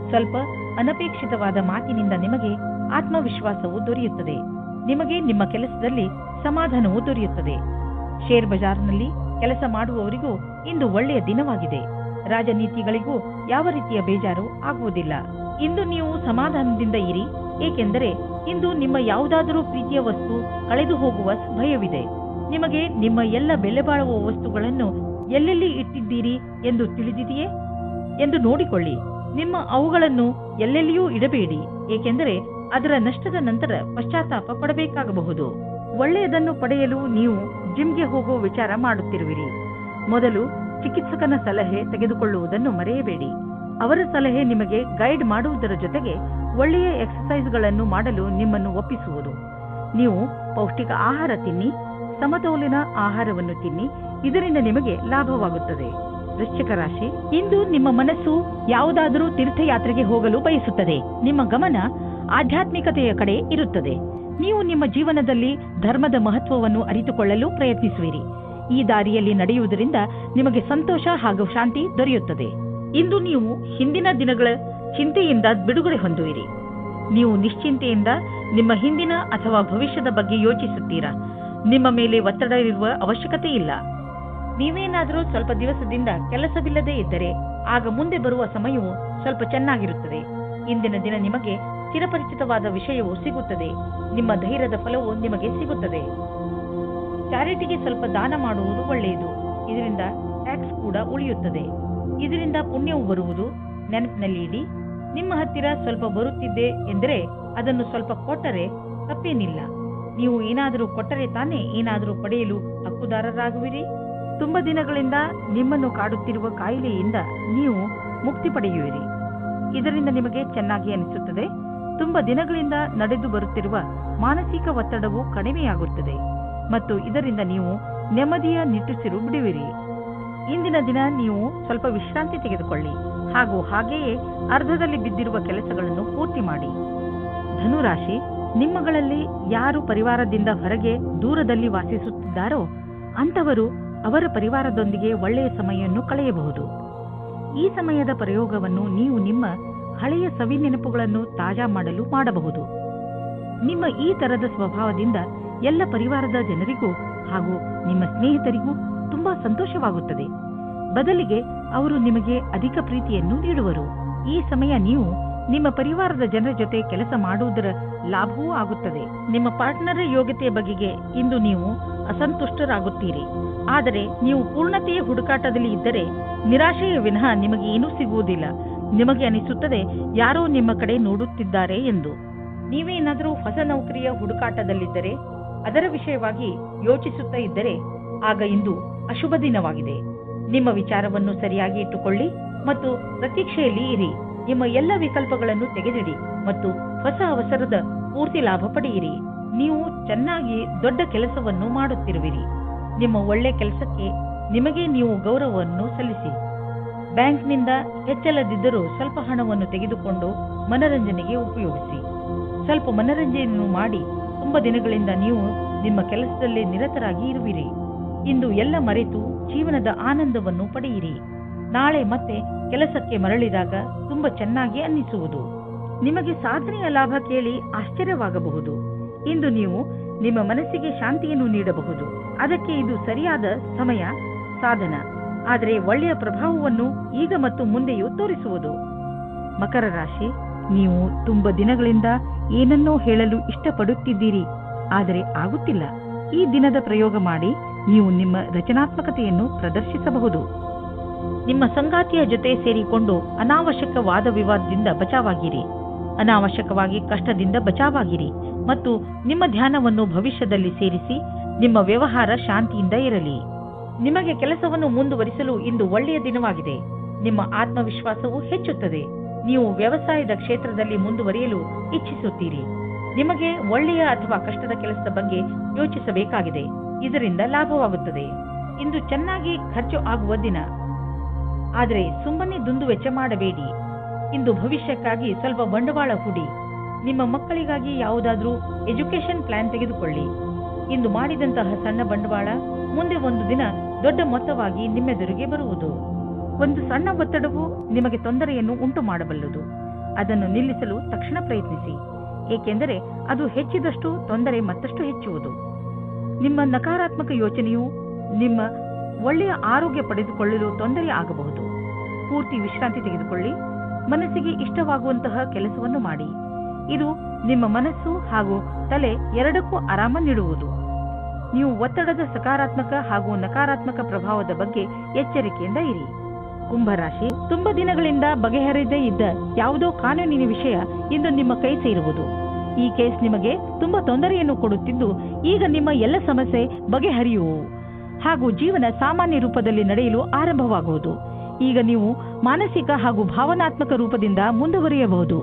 B: ಸ್ವಲ್ಪ ಅನಪೇಕ್ಷಿತವಾದ ಮಾತಿನಿಂದ ನಿಮಗೆ ಆತ್ಮವಿಶ್ವಾಸವು ದೊರೆಯುತ್ತದೆ. ನಿಮಗೆ ನಿಮ್ಮ ಕೆಲಸದಲ್ಲಿ ಸಮಾಧಾನವೂ ದೊರೆಯುತ್ತದೆ. ಶೇರ್ ಬಜಾರ್ನಲ್ಲಿ ಕೆಲಸ ಮಾಡುವವರಿಗೂ ಇಂದು ಒಳ್ಳೆಯ ದಿನವಾಗಿದೆ. ರಾಜನೀತಿಗಳಿಗೂ ಯಾವ ರೀತಿಯ ಬೇಜಾರು ಆಗುವುದಿಲ್ಲ. ಇಂದು ನೀವು ಸಮಾಧಾನದಿಂದ ಇರಿ, ಏಕೆಂದರೆ ಇಂದು ನಿಮ್ಮ ಯಾವುದಾದರೂ ಪ್ರೀತಿಯ ವಸ್ತು ಕಳೆದು ಹೋಗುವ ಭಯವಿದೆ. ನಿಮಗೆ ನಿಮ್ಮ ಎಲ್ಲ ಬೆಲೆ ಬಾಳುವ ವಸ್ತುಗಳನ್ನು ಎಲ್ಲೆಲ್ಲಿ ಇಟ್ಟಿದ್ದೀರಿ ಎಂದು ತಿಳಿದಿದೆಯೇ ಎಂದು ನೋಡಿಕೊಳ್ಳಿ. ನಿಮ್ಮ ಅವುಗಳನ್ನು ಎಲ್ಲೆಲ್ಲಿಯೂ ಇಡಬೇಡಿ, ಏಕೆಂದರೆ ಅದರ ನಷ್ಟದ ನಂತರ ಪಶ್ಚಾತ್ತಾಪ ಪಡಬೇಕಾಗಬಹುದು. ಒಳ್ಳೆಯದನ್ನು ಪಡೆಯಲು ನೀವು ಜಿಮ್ಗೆ ಹೋಗುವ ವಿಚಾರ ಮಾಡುತ್ತಿರುವಿರಿ. ಮೊದಲು ಚಿಕಿತ್ಸಕನ ಸಲಹೆ ತೆಗೆದುಕೊಳ್ಳುವುದನ್ನು ಮರೆಯಬೇಡಿ. ಅವರ ಸಲಹೆ ನಿಮಗೆ ಗೈಡ್ ಮಾಡುವುದರ ಜೊತೆಗೆ ಒಳ್ಳೆಯ ಎಕ್ಸರ್ಸೈಸ್ಗಳನ್ನು ಮಾಡಲು ನಿಮ್ಮನ್ನು ಒಪ್ಪಿಸುವುದು. ನೀವು ಪೌಷ್ಟಿಕ ಆಹಾರ ತಿನ್ನಿ, ಸಮತೋಲಿತ ಆಹಾರವನ್ನು ತಿನ್ನಿ, ಇದರಿಂದ ನಿಮಗೆ ಲಾಭವಾಗುತ್ತದೆ. ವೃಶ್ಚಿಕ ರಾಶಿ, ಇಂದು ನಿಮ್ಮ ಮನಸ್ಸು ಯಾವುದಾದರೂ ತೀರ್ಥಯಾತ್ರೆಗೆ ಹೋಗಲು ಬಯಸುತ್ತದೆ. ನಿಮ್ಮ ಗಮನ ಆಧ್ಯಾತ್ಮಿಕತೆಯ ಕಡೆ ಇರುತ್ತದೆ. ನೀವು ನಿಮ್ಮ ಜೀವನದಲ್ಲಿ ಧರ್ಮದ ಮಹತ್ವವನ್ನು ಅರಿತುಕೊಳ್ಳಲು ಪ್ರಯತ್ನಿಸುವಿರಿ. ಈ ದಾರಿಯಲ್ಲಿ ನಡೆಯುವುದರಿಂದ ನಿಮಗೆ ಸಂತೋಷ ಹಾಗೂ ಶಾಂತಿ ದೊರೆಯುತ್ತದೆ. ಇಂದು ನೀವು ಹಿಂದಿನ ದಿನಗಳ ಚಿಂತೆಯಿಂದ ಬಿಡುಗಡೆ ಹೊಂದುವಿರಿ. ನೀವು ನಿಶ್ಚಿಂತೆಯಿಂದ ನಿಮ್ಮ ಹಿಂದಿನ ಅಥವಾ ಭವಿಷ್ಯದ ಬಗ್ಗೆ ಯೋಚಿಸುತ್ತೀರಾ. ನಿಮ್ಮ ಮೇಲೆ ಒತ್ತಡ ಇರುವ ಅವಶ್ಯಕತೆ ಇಲ್ಲ. ನೀವೇನಾದರೂ ಸ್ವಲ್ಪ ದಿವಸದಿಂದ ಕೆಲಸವಿಲ್ಲದೆ ಇದ್ದರೆ ಆಗ ಮುಂದೆ ಬರುವ ಸಮಯವು ಸ್ವಲ್ಪ ಚೆನ್ನಾಗಿರುತ್ತದೆ. ಇಂದಿನ ದಿನ ನಿಮಗೆ ಚಿರಪರಿಚಿತವಾದ ವಿಷಯವು ಸಿಗುತ್ತದೆ. ನಿಮ್ಮ ಧೈರ್ಯದ ಫಲವು ನಿಮಗೆ ಸಿಗುತ್ತದೆ. ಚಾರಿಟಿಗೆ ಸ್ವಲ್ಪ ದಾನ ಮಾಡುವುದು ಒಳ್ಳೆಯದು. ಇದರಿಂದ ಟ್ಯಾಕ್ಸ್ ಕೂಡ ಉಳಿಯುತ್ತದೆ. ಇದರಿಂದ ಪುಣ್ಯವು ಬರುವುದು. ನೆನಪಿನಲ್ಲಿ ಇಡಿ, ನಿಮ್ಮ ಹತ್ತಿರ ಸ್ವಲ್ಪ ಬರುತ್ತಿದ್ದೆ ಎಂದರೆ ಅದನ್ನು ಸ್ವಲ್ಪ ಕೊಟ್ಟರೆ ತಪ್ಪೇನಿಲ್ಲ. ನೀವು ಏನಾದರೂ ಕೊಟ್ಟರೆ ತಾನೇ ಏನಾದರೂ ಪಡೆಯಲು ಹಕ್ಕುದಾರರಾಗುವಿರಿ. ತುಂಬ ದಿನಗಳಿಂದ ನಿಮ್ಮನ್ನು ಕಾಡುತ್ತಿರುವ ಕಾಯಿಲೆಯಿಂದ ನೀವು ಮುಕ್ತಿ ಪಡೆಯುವಿರಿ. ಇದರಿಂದ ನಿಮಗೆ ಚೆನ್ನಾಗಿ ಅನಿಸುತ್ತದೆ. ತುಂಬ ದಿನಗಳಿಂದ ನಡೆದು ಬರುತ್ತಿರುವ ಮಾನಸಿಕ ಒತ್ತಡವು ಕಡಿಮೆಯಾಗುತ್ತದೆ ಮತ್ತು ಇದರಿಂದ ನೀವು ನೆಮ್ಮದಿಯ ನಿಟ್ಟುಸಿರು ಬಿಡುವಿರಿ. ಇಂದಿನ ದಿನ ನೀವು ಸ್ವಲ್ಪ ವಿಶ್ರಾಂತಿ ತೆಗೆದುಕೊಳ್ಳಿ ಹಾಗೂ ಹಾಗೆಯೇ ಅರ್ಧದಲ್ಲಿ ಬಿದ್ದಿರುವ ಕೆಲಸಗಳನ್ನು ಪೂರ್ತಿ ಮಾಡಿ. ಧನುರಾಶಿ, ನಿಮ್ಮಗಳಲ್ಲಿ ಯಾರು ಪರಿವಾರದಿಂದ ಹೊರಗೆ ದೂರದಲ್ಲಿ ವಾಸಿಸುತ್ತಿದ್ದಾರೋ ಅಂಥವರು ಅವರ ಪರಿವಾರದೊಂದಿಗೆ ಒಳ್ಳೆಯ ಸಮಯವನ್ನು ಕಳೆಯಬಹುದು. ಈ ಸಮಯದ ಪ್ರಯೋಗವನ್ನು ನೀವು ನಿಮ್ಮ ಹಳೆಯ ಸವಿ ನೆನಪುಗಳನ್ನು ತಾಜಾ ಮಾಡಲು ಮಾಡಬಹುದು. ನಿಮ್ಮ ಈ ತರದ ಸ್ವಭಾವದಿಂದ ಎಲ್ಲ ಪರಿವಾರದ ಜನರಿಗೂ ಹಾಗೂ ನಿಮ್ಮ ಸ್ನೇಹಿತರಿಗೂ ತುಂಬಾ ಸಂತೋಷವಾಗುತ್ತದೆ. ಬದಲಿಗೆ ಅವರು ನಿಮಗೆ ಅಧಿಕ ಪ್ರೀತಿಯನ್ನು ನೀಡುವರು. ಈ ಸಮಯ ನೀವು ನಿಮ್ಮ ಪರಿವಾರದ ಜನರ ಜೊತೆ ಕೆಲಸ ಮಾಡುವುದರ ಲಾಭವೂ ಆಗುತ್ತದೆ. ನಿಮ್ಮ ಪಾರ್ಟ್ನರ್ ಯೋಗ್ಯತೆಯ ಬಗೆಗೆ ಇಂದು ನೀವು ಅಸಂತುಷ್ಟರಾಗುತ್ತೀರಿ. ಆದರೆ ನೀವು ಪೂರ್ಣತೆಯ ಹುಡುಕಾಟದಲ್ಲಿ ಇದ್ದರೆ ನಿರಾಶೆಯ ವಿನಃ ನಿಮಗೆ ಏನೂ ಸಿಗುವುದಿಲ್ಲ. ನಿಮಗೆ ಅನಿಸುತ್ತದೆ ಯಾರೋ ನಿಮ್ಮ ಕಡೆ ನೋಡುತ್ತಿದ್ದಾರೆ ಎಂದು. ನೀವೇನಾದರೂ ಹೊಸ ನೌಕರಿಯ ಹುಡುಕಾಟದಲ್ಲಿದ್ದರೆ, ಅದರ ವಿಷಯವಾಗಿ ಯೋಚಿಸುತ್ತಾ ಇದ್ದರೆ ಆಗ ಇಂದು ಅಶುಭ ದಿನವಾಗಿದೆ. ನಿಮ್ಮ ವಿಚಾರವನ್ನು ಸರಿಯಾಗಿ ಇಟ್ಟುಕೊಳ್ಳಿ ಮತ್ತು ಪ್ರತೀಕ್ಷೆಯಲ್ಲಿ ಇರಿ. ನಿಮ್ಮ ಎಲ್ಲ ವಿಕಲ್ಪಗಳನ್ನು ತೆಗೆದಿಡಿ ಮತ್ತು ಹೊಸ ಅವಸರದ ಪೂರ್ತಿ ಲಾಭ ಪಡೆಯಿರಿ. ನೀವು ಚೆನ್ನಾಗಿ ದೊಡ್ಡ ಕೆಲಸವನ್ನು ಮಾಡುತ್ತಿರುವಿರಿ. ನಿಮ್ಮ ಒಳ್ಳೆ ಕೆಲಸಕ್ಕೆ ನಿಮಗೆ ನೀವು ಗೌರವವನ್ನು ಸಲ್ಲಿಸಿ. ಬ್ಯಾಂಕ್ನಿಂದ ಹೆಚ್ಚಲದಿದ್ದರೂ ಸ್ವಲ್ಪ ಹಣವನ್ನು ತೆಗೆದುಕೊಂಡು ಮನರಂಜನೆಗೆ ಉಪಯೋಗಿಸಿ. ಸ್ವಲ್ಪ ಮನರಂಜನೆಯನ್ನು ಮಾಡಿ. ತುಂಬ ದಿನಗಳಿಂದ ನೀವು ನಿಮ್ಮ ಕೆಲಸದಲ್ಲಿ ನಿರತರಾಗಿ ಇರುವಿರಿ. ಇಂದು ಎಲ್ಲ ಮರೆತು ಜೀವನದ ಆನಂದವನ್ನು ಪಡೆಯಿರಿ. ನಾಳೆ ಮತ್ತೆ ಕೆಲಸಕ್ಕೆ ಮರಳಿದಾಗ ತುಂಬಾ ಚೆನ್ನಾಗಿ ಅನ್ನಿಸುವುದು. ನಿಮಗೆ ಸಾಧನೆಯ ಲಾಭ ಕೇಳಿ ಆಶ್ಚರ್ಯವಾಗಬಹುದು. ಇಂದು ನೀವು ನಿಮ್ಮ ಮನಸ್ಸಿಗೆ ಶಾಂತಿಯನ್ನು ನೀಡಬಹುದು. ಅದಕ್ಕೆ ಇದು ಸರಿಯಾದ ಸಮಯ, ಸಾಧನ. ಆದರೆ ಒಳ್ಳೆಯ ಪ್ರಭಾವವನ್ನು ಈಗ ಮತ್ತು ಮುಂದೆಯೂ ತೋರಿಸುವುದು. ಮಕರ ರಾಶಿ, ನೀವು ತುಂಬ ದಿನಗಳಿಂದ ಏನನ್ನೋ ಹೇಳಲು ಇಷ್ಟಪಡುತ್ತಿದ್ದೀರಿ, ಆದರೆ ಆಗುತ್ತಿಲ್ಲ. ಈ ದಿನದ ಪ್ರಯೋಗ ಮಾಡಿ ನೀವು ನಿಮ್ಮ ರಚನಾತ್ಮಕತೆಯನ್ನು ಪ್ರದರ್ಶಿಸಬಹುದು. ನಿಮ್ಮ ಸಂಗಾತಿಯ ಜೊತೆ ಸೇರಿಕೊಂಡು ಅನಾವಶ್ಯಕ ವಾದ ವಿವಾದದಿಂದ ಬಚಾವಾಗಿರಿ. ಅನಾವಶ್ಯಕವಾಗಿ ಕಷ್ಟದಿಂದ ಬಚಾವಾಗಿರಿ ಮತ್ತು ನಿಮ್ಮ ಧ್ಯಾನವನ್ನು ಭವಿಷ್ಯದಲ್ಲಿ ಸೇರಿಸಿ ನಿಮ್ಮ ವ್ಯವಹಾರ ಶಾಂತಿಯಿಂದ ಇರಲಿ. ನಿಮಗೆ ಕೆಲಸವನ್ನು ಮುಂದುವರಿಸಲು ಇಂದು ಒಳ್ಳೆಯ ದಿನವಾಗಿದೆ. ನಿಮ್ಮ ಆತ್ಮವಿಶ್ವಾಸವು ಹೆಚ್ಚುತ್ತದೆ. ನೀವು ವ್ಯವಸಾಯದ ಕ್ಷೇತ್ರದಲ್ಲಿ ಮುಂದುವರಿಯಲು ಇಚ್ಛಿಸುತ್ತೀರಿ. ನಿಮಗೆ ಒಳ್ಳೆಯ ಅಥವಾ ಕಷ್ಟದ ಕೆಲಸದ ಬಗ್ಗೆ ಯೋಚಿಸಬೇಕಾಗಿದೆ. ಇದರಿಂದ ಲಾಭವಾಗುತ್ತದೆ. ಇಂದು ಚೆನ್ನಾಗಿ ಖರ್ಚು ಆಗುವ ದಿನ, ಆದರೆ ಸುಮ್ಮನೆ ದುಂದು ವೆಚ್ಚ ಮಾಡಬೇಡಿ. ಇಂದು ಭವಿಷ್ಯಕ್ಕಾಗಿ ಸ್ವಲ್ಪ ಬಂಡವಾಳ ಹೂಡಿ. ನಿಮ್ಮ ಮಕ್ಕಳಿಗಾಗಿ ಯಾವುದಾದ್ರೂ ಎಜುಕೇಶನ್ ಪ್ಲಾನ್ ತೆಗೆದುಕೊಳ್ಳಿ. ಇಂದು ಮಾಡಿದಂತಹ ಸಣ್ಣ ಬಂಡವಾಳ ಮುಂದೆ ಒಂದು ದಿನ ದೊಡ್ಡ ಮೊತ್ತವಾಗಿ ನಿಮ್ಮೆದುರಿಗೆ ಬರುವುದು. ಒಂದು ಸಣ್ಣ ಒತ್ತಡವು ನಿಮಗೆ ತೊಂದರೆಯನ್ನು ಉಂಟು ಮಾಡಬಲ್ಲದು. ಅದನ್ನು ನಿಲ್ಲಿಸಲು ತಕ್ಷಣ ಪ್ರಯತ್ನಿಸಿ, ಏಕೆಂದರೆ ಅದು ಹೆಚ್ಚಿದಷ್ಟು ತೊಂದರೆ ಮತ್ತಷ್ಟು ಹೆಚ್ಚುವುದು. ನಿಮ್ಮ ನಕಾರಾತ್ಮಕ ಯೋಚನೆಯು ನಿಮ್ಮ ಒಳ್ಳೆಯ ಆರೋಗ್ಯ ಪಡೆದುಕೊಳ್ಳಲು ತೊಂದರೆ ಆಗಬಹುದು. ಪೂರ್ತಿ ವಿಶ್ರಾಂತಿ ತೆಗೆದುಕೊಳ್ಳಿ. ಮನಸ್ಸಿಗೆ ಇಷ್ಟವಾಗುವಂತಹ ಕೆಲಸವನ್ನು ಮಾಡಿ. ಇದು ನಿಮ್ಮ ಮನಸ್ಸು ಹಾಗೂ ತಲೆ ಎರಡಕ್ಕೂ ಆರಾಮ ನೀಡುವುದು. ನೀವು ಒತ್ತಡದ ಸಕಾರಾತ್ಮಕ ಹಾಗೂ ನಕಾರಾತ್ಮಕ ಪ್ರಭಾವದ ಬಗ್ಗೆ ಎಚ್ಚರಿಕೆಯಿಂದ ಇರಿ. ಕುಂಭರಾಶಿ, ತುಂಬಾ ದಿನಗಳಿಂದ ಬಗೆಹರಿಯದೇ ಇದ್ದ ಯಾವುದೋ ಕಾನೂನಿನ ವಿಷಯ ಇಂದು ನಿಮ್ಮ ಕೈ ಸೇರುವುದು. ಈ ಕೇಸ್ ನಿಮಗೆ ತುಂಬಾ ತೊಂದರೆಯನ್ನು ಕೊಡುತ್ತಿದ್ದು, ಈಗ ನಿಮ್ಮ ಎಲ್ಲ ಸಮಸ್ಯೆ ಬಗೆಹರಿಯುವು ಹಾಗೂ ಜೀವನ ಸಾಮಾನ್ಯ ರೂಪದಲ್ಲಿ ನಡೆಯಲು ಆರಂಭವಾಗುವುದು. ಈಗ ನೀವು ಮಾನಸಿಕ ಹಾಗೂ ಭಾವನಾತ್ಮಕ ರೂಪದಿಂದ ಮುಂದುವರಿಯಬಹುದು.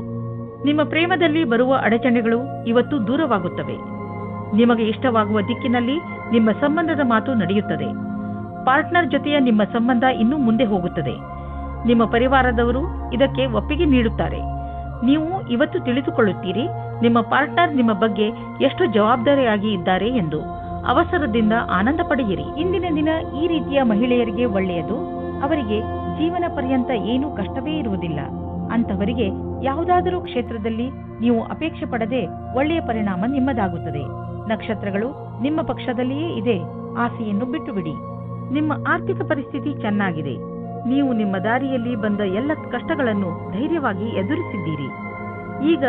B: ನಿಮ್ಮ ಪ್ರೇಮದಲ್ಲಿ ಬರುವ ಅಡಚಣೆಗಳು ಇವತ್ತು ದೂರವಾಗುತ್ತವೆ. ನಿಮಗೆ ಇಷ್ಟವಾಗುವ ದಿಕ್ಕಿನಲ್ಲಿ ನಿಮ್ಮ ಸಂಬಂಧದ ಮಾತು ನಡೆಯುತ್ತದೆ. ಪಾರ್ಟ್ನರ್ ಜೊತೆಯ ನಿಮ್ಮ ಸಂಬಂಧ ಇನ್ನೂ ಮುಂದೆ ಹೋಗುತ್ತದೆ. ನಿಮ್ಮ ಪರಿವಾರದವರು ಇದಕ್ಕೆ ಒಪ್ಪಿಗೆ ನೀಡುತ್ತಾರೆ. ನೀವು ಇವತ್ತು ತಿಳಿದುಕೊಳ್ಳುತ್ತೀರಿ ನಿಮ್ಮ ಪಾರ್ಟ್ನರ್ ನಿಮ್ಮ ಬಗ್ಗೆ ಎಷ್ಟು ಜವಾಬ್ದಾರಿಯಾಗಿ ಇದ್ದಾರೆ ಎಂದು. ಅವಸರದಿಂದ ಆನಂದ ಪಡೆಯಿರಿ. ಇಂದಿನ ದಿನ ಈ ರೀತಿಯ ಮಹಿಳೆಯರಿಗೆ ಒಳ್ಳೆಯದು. ಅವರಿಗೆ ಜೀವನ ಪರ್ಯಂತ ಏನೂ ಕಷ್ಟವೇ ಇರುವುದಿಲ್ಲ. ಅಂತವರಿಗೆ ಯಾವುದಾದರೂ ಕ್ಷೇತ್ರದಲ್ಲಿ ನೀವು ಅಪೇಕ್ಷೆ ಪಡದೆ ಒಳ್ಳೆಯ ಪರಿಣಾಮ ನಿಮ್ಮದಾಗುತ್ತದೆ. ನಕ್ಷತ್ರಗಳು ನಿಮ್ಮ ಪಕ್ಷದಲ್ಲಿಯೇ ಇದೆ. ಆಸೆಯನ್ನು ಬಿಟ್ಟು ಬಿಡಿ. ನಿಮ್ಮ ಆರ್ಥಿಕ ಪರಿಸ್ಥಿತಿ ಚೆನ್ನಾಗಿದೆ. ನೀವು ನಿಮ್ಮ ದಾರಿಯಲ್ಲಿ ಬಂದ ಎಲ್ಲ ಕಷ್ಟಗಳನ್ನು ಧೈರ್ಯವಾಗಿ ಎದುರಿಸಿದ್ದೀರಿ. ಈಗ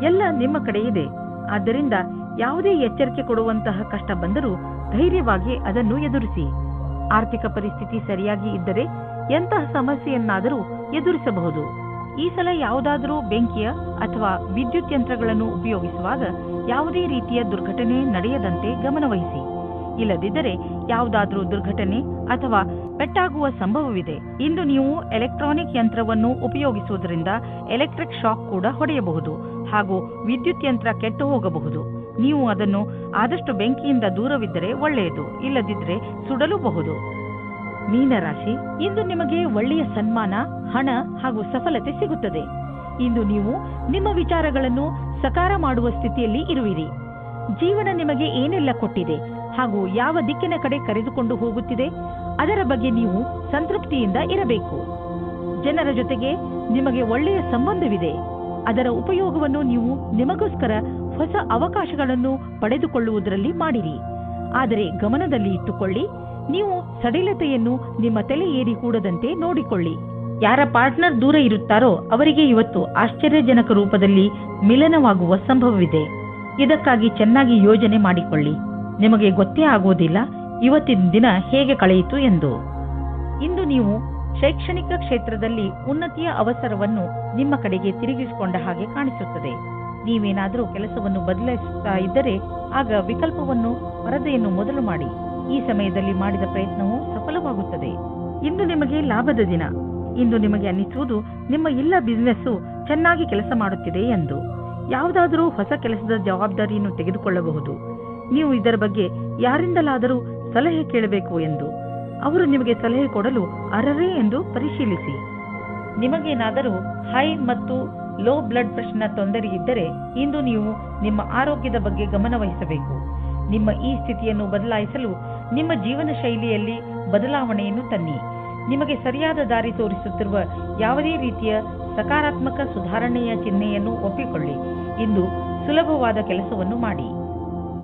B: ಎಲ್ಲ ನಿಮ್ಮ ಕಡೆ ಇದೆ. ಆದ್ದರಿಂದ ಯಾವುದೇ ಎಚ್ಚರಿಕೆ ಕೊಡುವಂತಹ ಕಷ್ಟ ಬಂದರೂ ಧೈರ್ಯವಾಗಿ ಅದನ್ನು ಎದುರಿಸಿ. ಆರ್ಥಿಕ ಪರಿಸ್ಥಿತಿ ಸರಿಯಾಗಿ ಇದ್ದರೆ ಎಂತಹ ಸಮಸ್ಯೆಯನ್ನಾದರೂ ಎದುರಿಸಬಹುದು. ಈ ಸಲ ಯಾವುದಾದರೂ ಬೆಂಕಿಯ ಅಥವಾ ವಿದ್ಯುತ್ ಯಂತ್ರಗಳನ್ನು ಉಪಯೋಗಿಸುವಾಗ ಯಾವುದೇ ರೀತಿಯ ದುರ್ಘಟನೆ ನಡೆಯದಂತೆ ಗಮನವಹಿಸಿ. ಇಲ್ಲದಿದ್ದರೆ ಯಾವುದಾದರೂ ದುರ್ಘಟನೆ ಅಥವಾ ಪೆಟ್ಟಾಗುವ ಸಂಭವವಿದೆ. ಇಂದು ನೀವು ಎಲೆಕ್ಟ್ರಾನಿಕ್ ಯಂತ್ರವನ್ನು ಉಪಯೋಗಿಸುವುದರಿಂದ ಎಲೆಕ್ಟ್ರಿಕ್ ಶಾಕ್ ಕೂಡ ಹೊಡೆಯಬಹುದು ಹಾಗೂ ವಿದ್ಯುತ್ ಯಂತ್ರ ಕೆಟ್ಟು ಹೋಗಬಹುದು. ನೀವು ಅದನ್ನು ಆದಷ್ಟು ಬೆಂಕಿಯಿಂದ ದೂರವಿದ್ದರೆ ಒಳ್ಳೆಯದು. ಇಲ್ಲದಿದ್ದರೆ ಸುಡಲೂಬಹುದು. ಮೀನರಾಶಿ, ಇಂದು ನಿಮಗೆ ಒಳ್ಳೆಯ ಸನ್ಮಾನ, ಹಣ ಹಾಗೂ ಸಫಲತೆ ಸಿಗುತ್ತದೆ. ಇಂದು ನೀವು ನಿಮ್ಮ ವಿಚಾರಗಳನ್ನು ಸಕಾರ ಮಾಡುವ ಸ್ಥಿತಿಯಲ್ಲಿ ಇರುವಿರಿ. ಜೀವನ ನಿಮಗೆ ಏನೆಲ್ಲ ಕೊಟ್ಟಿದೆ ಹಾಗೂ ಯಾವ ದಿಕ್ಕಿನ ಕಡೆ ಕರೆದುಕೊಂಡು ಹೋಗುತ್ತಿದೆ ಅದರ ಬಗ್ಗೆ ನೀವು ಸಂತೃಪ್ತಿಯಿಂದ ಇರಬೇಕು. ಜನರ ಜೊತೆಗೆ ನಿಮಗೆ ಒಳ್ಳೆಯ ಸಂಬಂಧವಿದೆ. ಅದರ ಉಪಯೋಗವನ್ನು ನೀವು ನಿಮಗೋಸ್ಕರ ಹೊಸ ಅವಕಾಶಗಳನ್ನು ಪಡೆದುಕೊಳ್ಳುವುದರಲ್ಲಿ ಮಾಡಿರಿ. ಆದರೆ ಗಮನದಲ್ಲಿ ಇಟ್ಟುಕೊಳ್ಳಿ, ನೀವು ಸಡಿಲತೆಯನ್ನು ನಿಮ್ಮ ತಲೆ ಏರಿ ಕೂಡದಂತೆ ನೋಡಿಕೊಳ್ಳಿ. ಯಾರ ಪಾರ್ಟ್ನರ್ ದೂರ ಇರುತ್ತಾರೋ ಅವರಿಗೆ ಇವತ್ತು ಆಶ್ಚರ್ಯಜನಕ ರೂಪದಲ್ಲಿ ಮಿಲನವಾಗುವ ಸಂಭವವಿದೆ. ಇದಕ್ಕಾಗಿ ಚೆನ್ನಾಗಿ ಯೋಜನೆ ಮಾಡಿಕೊಳ್ಳಿ. ನಿಮಗೆ ಗೊತ್ತೇ ಆಗುವುದಿಲ್ಲ ಇವತ್ತಿನ ದಿನ ಹೇಗೆ ಕಳೆಯಿತು ಎಂದು. ಇಂದು ನೀವು ಶೈಕ್ಷಣಿಕ ಕ್ಷೇತ್ರದಲ್ಲಿ ಉನ್ನತಿಯ ಅವಸರವನ್ನು ನಿಮ್ಮ ಕಡೆಗೆ ತಿರುಗಿಸಿಕೊಂಡ ಹಾಗೆ ಕಾಣಿಸುತ್ತದೆ. ನೀವೇನಾದರೂ ಕೆಲಸವನ್ನು ಬದಲಾಯಿಸುತ್ತಾ ಇದ್ದರೆ ಆಗ ವಿಕಲ್ಪವನ್ನು ವರದಿಯನ್ನು ಮೊದಲು ಮಾಡಿ. ಈ ಸಮಯದಲ್ಲಿ ಮಾಡಿದ ಪ್ರಯತ್ನವು ಸಫಲವಾಗುತ್ತದೆ. ಇಂದು ನಿಮಗೆ ಲಾಭದ ದಿನ. ಇಂದು ನಿಮಗೆ ಅನ್ನಿಸುವುದು ನಿಮ್ಮ ಎಲ್ಲ ಬಿಸಿನೆಸ್ಸು ಚೆನ್ನಾಗಿ ಕೆಲಸ ಮಾಡುತ್ತಿದೆ ಎಂದು. ಯಾವುದಾದರೂ ಹೊಸ ಕೆಲಸದ ಜವಾಬ್ದಾರಿಯನ್ನು ತೆಗೆದುಕೊಳ್ಳಬಹುದು. ನೀವು ಇದರ ಬಗ್ಗೆ ಯಾರಿಂದಲಾದರೂ ಸಲಹೆ ಕೇಳಬೇಕು ಎಂದು. ಅವರು ನಿಮಗೆ ಸಲಹೆ ಕೊಡಲು ಅರ್ಹರೇ ಎಂದು ಪರಿಶೀಲಿಸಿ. ನಿಮಗೇನಾದರೂ ಹೈ ಮತ್ತು ಲೋ ಬ್ಲಡ್ ಪ್ರೆಷರ್ನ ತೊಂದರೆ ಇದ್ದರೆ ಇಂದು ನೀವು ನಿಮ್ಮ ಆರೋಗ್ಯದ ಬಗ್ಗೆ ಗಮನ ವಹಿಸಬೇಕು. ನಿಮ್ಮ ಈ ಸ್ಥಿತಿಯನ್ನು ಬದಲಾಯಿಸಲು ನಿಮ್ಮ ಜೀವನ ಶೈಲಿಯಲ್ಲಿ ಬದಲಾವಣೆಯನ್ನು ತನ್ನಿ. ನಿಮಗೆ ಸರಿಯಾದ ದಾರಿ ತೋರಿಸುತ್ತಿರುವ ಯಾವುದೇ ರೀತಿಯ ಸಕಾರಾತ್ಮಕ ಸುಧಾರಣೆಯ ಚಿಹ್ನೆಯನ್ನು ಒಪ್ಪಿಕೊಳ್ಳಿ. ಇಂದು ಸುಲಭವಾದ ಕೆಲಸವನ್ನು ಮಾಡಿ.